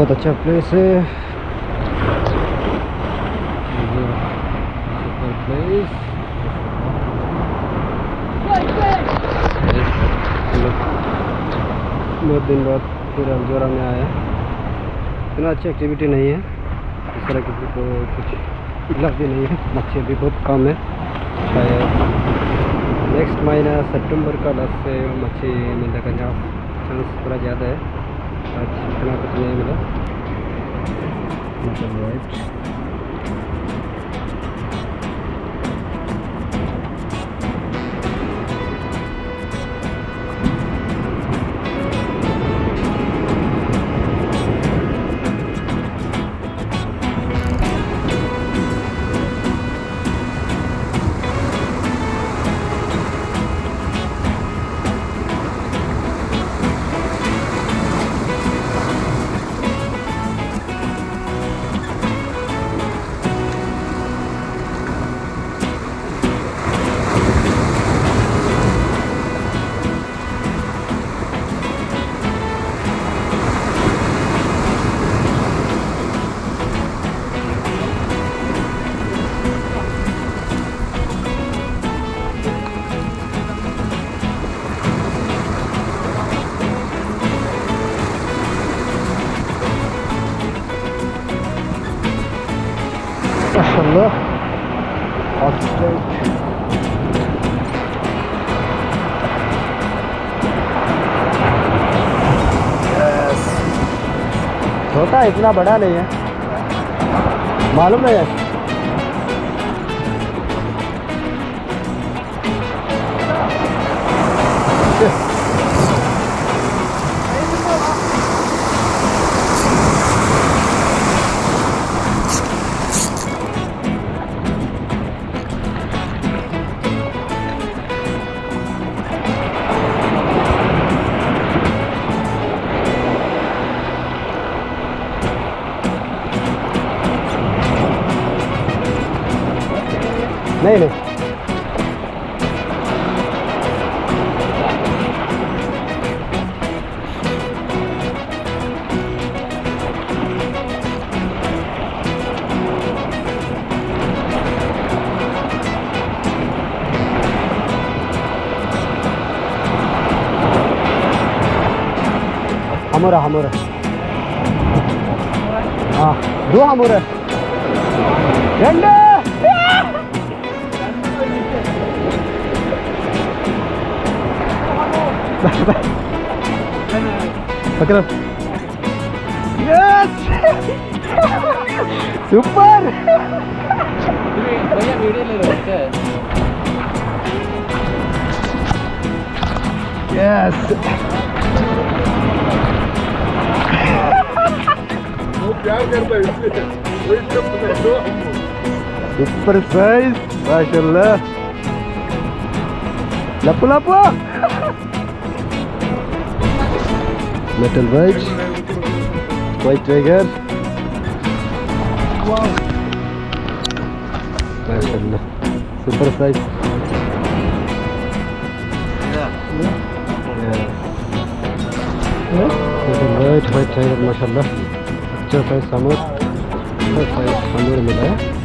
बहुत अच्छा प्लेस है, सुपर प्लेस। बहुत दिन बाद फिर अल्जोरा में आया। इतना अच्छी एक्टिविटी नहीं है, इस तरह की तो कुछ लग भी नहीं है। मच्छी भी बहुत कम है, शायद नेक्स्ट महीना सितंबर का लास्ट से मच्छी मिलने का चांस थोड़ा ज़्यादा है। आज इतना कुछ नहीं मिला। राइट, माशाल्लाह छोटा, इतना बड़ा नहीं है, मालूम नहीं है। नहीं नहीं, हमोरा हमोरा, हाँ दो हमोरा झंडा। पकड़, यस सुपर। भैया वीडियो ले रहे हो? यस, वो प्यार करता है इसलिए वही सब तो सुपर साइज माशाल्लाह। लपू लपू मेटल वाइट टाइगर माशाल्लाह, super size. Metal white tiger माशाल्लाह, अच्छा साइज सामूर मिला है।